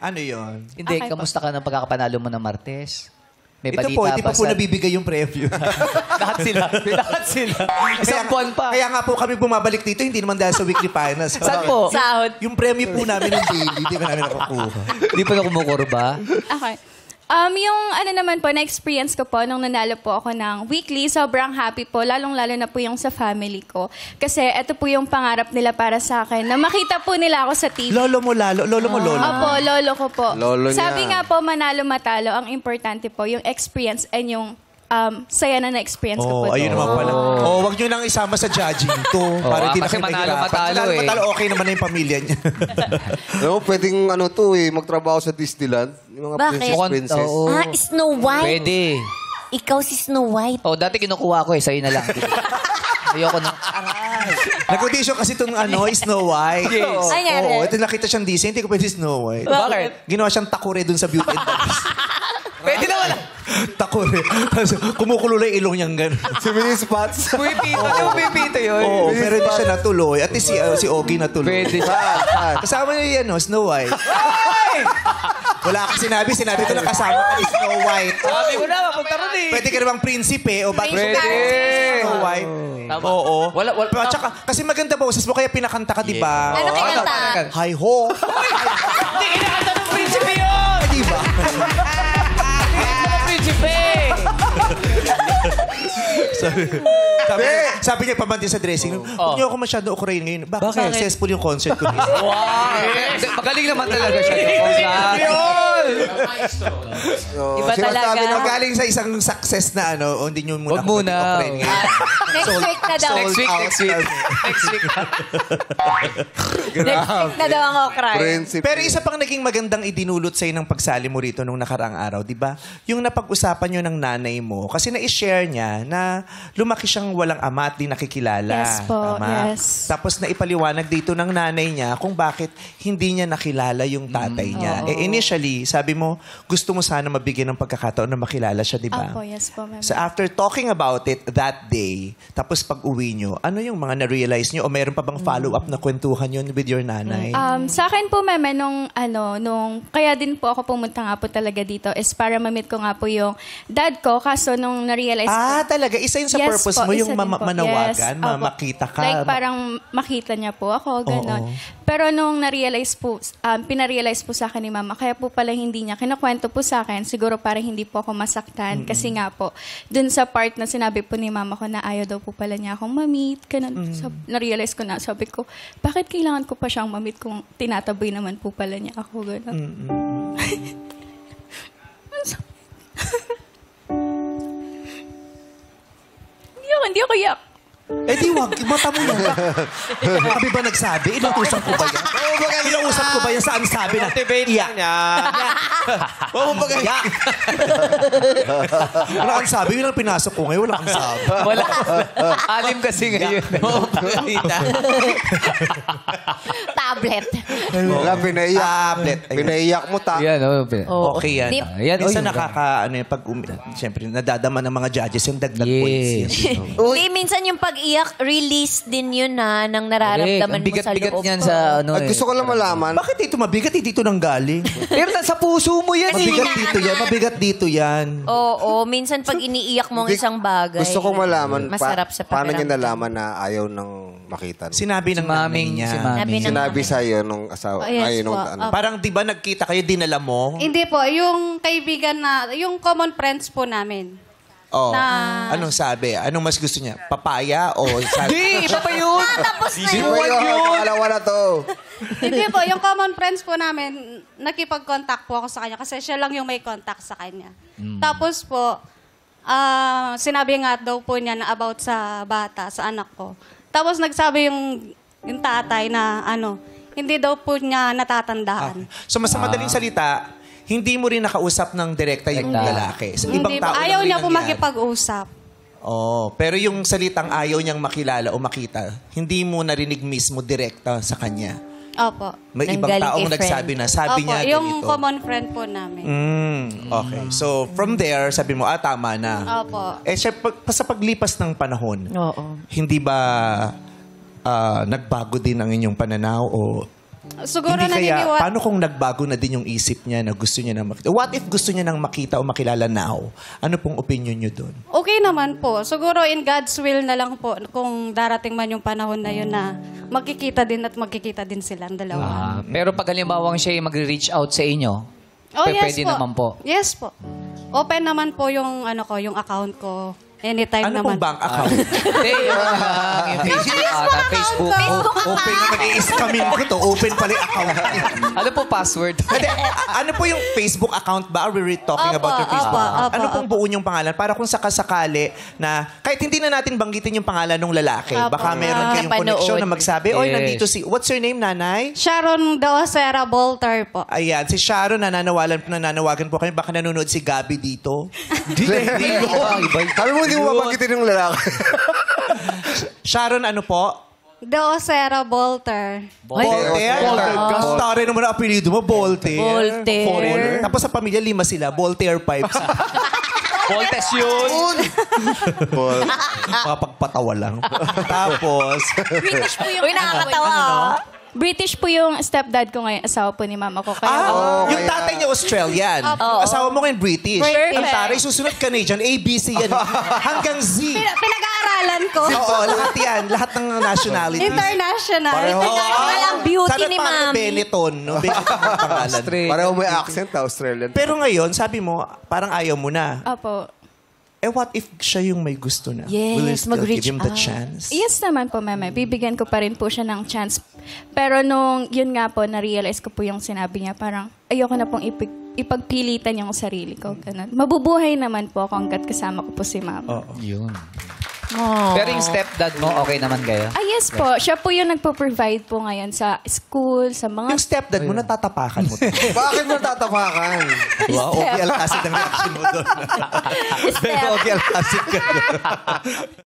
Ano yun? Hindi, Okay kamusta ka ng pagkakapanalo mo ng Martes? May Ito balita po, hindi pa po sa... nabibigay yung preview. Lahat sila. Lahat sila. Isang buwan pa. Kaya nga po kami bumabalik dito, hindi naman dahil sa weekly finals. Saan po? Sahod. Yung premyo po namin ng daily, hindi pa namin nakukuha. Hindi pa na kumukurba? Okay. Yung ano naman po, na-experience ko po nung nanalo po ako ng weekly, sobrang happy po, lalong-lalo na po yung sa family ko. Kasi ito po yung pangarap nila para sa akin, na makita po nila ako sa TV. Lolo mo lalo? Lolo mo lolo? Opo, lolo ko po. Lolo niya. Sabi nga po, manalo matalo, ang importante po, yung experience and yung saya na na-experience ko po. Ayun naman pala. Wag nyo nang isama sa judging to. Para di na kasi kayo manalo, mahirapan. matalo Manalo, eh. matalo, okay naman na yung pamilya niya. No, pwedeng magtrabaho sa Disneyland. Yung mga Bakit? princess. Oo. Snow White? Pwede. Ikaw si Snow White. Dati kinukuha ko sa'yo na lang. Ayoko na. Nag-audition kasi itong Snow White. Yes. Ay, nga Oo, rin. ito nakita siyang Disney, hindi ko pwede Snow White. Bakit? Ginawa siyang takure dun sa Beauty and the Beast. Pwede naman. Takure. Tapos kumukulo lang yung ilong niyang gano'n. Si Mini Spots. Pumipito. Di ba pumipito yun? Oo, pero hindi siya natuloy. At least si Ogie natuloy. Pwede. Kasama niya yan, Snow White. Wala kang sinabi ko na kasama ka ni Snow White. Sabi ko na, mapunta ron eh. Pwede ka namang prinsipe o ba't Pwede. Snow White? Tama. Oo. Wala. Pero tsaka, kasi maganda boses mo, kaya pinakanta ka, di ba? Ano kinanta? Hi ho. Hindi kinakanta ng prinsipe yun! Di ba? Prinsipe! Sabi niya, pamantin sa dressing room, huwag niyo ako masyado ukurin ngayon. Bakit? Successful yung concert ko. Wow! Magaling naman talaga siya. Iba talaga. Galing sa isang success na hindi niyo muna Huwag muna. ukurin ngayon. Next week na daw. Next week. Next week na daw ang okray. Prinsip. Pero isa pang naging magandang idinulot sa'yo ng pagsali mo rito nung nakaraang araw, di ba? Yung napag-usapan nyo ng nanay mo, kasi na-share niya na lumaki siyang walang ama at di nakikilala. Yes po, Tama? yes. Tapos naipaliwanag dito ng nanay niya kung bakit hindi niya nakilala yung tatay niya. Initially, sabi mo, gusto mo sana mabigyan ng pagkakataon na makilala siya, di ba? Opo, yes po, ma'am. So after talking about it that day, tapos pag-uwi nyo, ano yung mga na-realize nyo? O mayroon pa bang follow-up na kwentuhan yun with your nanay? Sa akin po, ma'am, nung kaya din po ako pumunta nga po talaga dito is para ma-meet ko nga po yung dad ko. Kaso nung na-realize Talaga? Isa yun sa Yes purpose po, mo, yung isa din po. manawagan, Yes, opo. makita ka. Like parang makita niya po ako, gano'n. Oo. Pero nung na-realize po, pina-realize po sa akin ni mama, kaya po pala hindi niya kinakwento po sa akin, siguro para hindi po ako masaktan. Kasi nga po, dun sa part na sinabi po ni mama ko na ayaw daw po pala niya akong ma-meet, ganun. Na-realize ko na, sabi ko, bakit kailangan ko pa siyang ma-meet kung tinataboy naman po pala niya ako, gano'n. Hindi ako yak. Di wag, mata mo yan. Kami ba nagsabi? Inuusap ko ba yan? Inuusap ko ba yan? Saan sabi na? Iyak. Oo, baga iyak. Wala kang sabi, yun ang pinasok ko ngayon, wala kang sabi. Wala. Alim kasi ngayon. Tablet. Wala, pinaiyak. Tablet. Pinaiyak mo Yan, Okay yan. Dip. Yan, Minsan oy, pag siyempre, nadadama ng mga judges yung dagdag points. Yes. Hindi, minsan yung pag-iyak, release din yun ng nararamdaman Ang mo sa bigat-bigat loob. niyan sa Gusto ko lang malaman. Bakit dito mabigat? Dito nang galing. Pero nasa puso mo yan eh. Mabigat dito yan. Mabigat dito yan. Oo, minsan pag iniiyak mo ang isang bagay. Gusto ko malaman. Masarap sa paano niya pakiramdam. nalaman na ayaw nang makita? Sinabi ng nanay niya. Si Mami. Sinabi sa'yo nung asawa. Yes ay, nung, po. Parang di ba nagkita kayo, dinala mo? Hindi po, yung kaibigan yung common friends po namin. Oh. Na- Anong sabi? Anong mas gusto niya? Papaya o sabi? Hindi, iba pa yun. Tapos na Sino yun. ba yun? Pangalawa na to. Hindi po, yung common friends po namin, nakipag-contact po ako sa kanya kasi siya lang yung may contact sa kanya. Tapos po, sinabi nga daw po niya na about sa bata, sa anak ko. Tapos nagsabi yung tatay na hindi daw po niya natatandaan. So mas sa madaling salita, hindi mo rin nakausap ng direkta yung lalaki. Sa ibang Hindi tao po, ayaw lang rin niya po nangyari. makipag-usap. Pero yung salitang ayaw niyang makilala o makita, hindi mo narinig mismo direkta sa kanya. Opo. May Nang ibang galing taong kay nagsabi na, sabi Opo, niya yung ganito. common friend po namin. Okay. So, from there, sabi mo, tama na. Opo. Siya, sa paglipas ng panahon, Oo. hindi ba nagbago din ang inyong pananaw o Siguro Hindi kaya, naniniwala. paano kung nagbago na din yung isip niya na gusto niya nang makita? What if gusto niya nang makita o makilala now? Ano pong opinion niyo doon? Okay naman po. Siguro in God's will na lang po kung darating man yung panahon na yun na magkikita din at magkikita din silang dalawa. Pero pag halimbawang siya yung magre-reach out sa inyo, pwede naman po. Yes po. Open naman po yung yung account ko. Anytime Ano naman. pong bank account? Hindi, yung Facebook. Open naman, i-scamin ko to. Open pala yung account. Ano po password? Hindi, ano po yung Facebook account ba? Are we really talking Opo, about your Facebook opo, account? opo, Ano pong buo niyong pangalan? Para kung sakasakali na, kahit hindi na natin banggitin yung pangalan ng lalaki, Opo. baka meron kayong Napanood. connection na magsabi, oy, Yes. nandito si, what's your name, nanay? Sharon Daosera Bolter po. Ayan, si Sharon, nananawagan po kayo. Baka nanonood si Gabi dito. Hindi ko. Sabi mo, hindi mo mabanggitin yung lalaki. Sharon, ano po? Daosera Bolter. Voltaire. Gastare naman ang apelido mo, Voltaire. Voltaire. Foreigner. Tapos sa pamilya, 5 sila. Voltaire pipes. Voltes yun. Mga pagpatawa lang. Tapos, British po yung Uy, nakakatawa. ah. British po yung stepdad ko ngayon, asawa po ni mama ko. Kaya yung tatay niya Australian. Asawa mo ngayon British. British. Ang taray, susunod Canadian, ABC yan. Hanggang Z. Pinag-aaralan ko. Oo, lahat yan. Lahat ng nationalities. International. International ang beauty Sana ni paano Mami. Benetton. No? Benetton ang pangalan. Pareho may accent, Australian. Pero ngayon, sabi mo, parang ayaw mo na. Opo. Eh, what if siya yung may gusto na? Yes, Will you still mag-reach give him the out. chance? Yes naman po, mama. Bibigyan ko pa rin po siya ng chance. Pero nung yun nga po, na-realize ko po yung sinabi niya, parang ayoko na pong ipagpilitan yung sarili ko. Ganun. Mabubuhay naman po ako hanggat kasama ko po si mama. Yun. Pero yung stepdad mo, okay naman kayo? Ah, yes po. Siya po yung nagpo-provide po ngayon sa school, sa mga... Yung stepdad mo, natatapakan mo. Bakit mo tatapakan? Wow, okay, alkasid ang reaction mo doon. Pero okay, alkasid ka doon.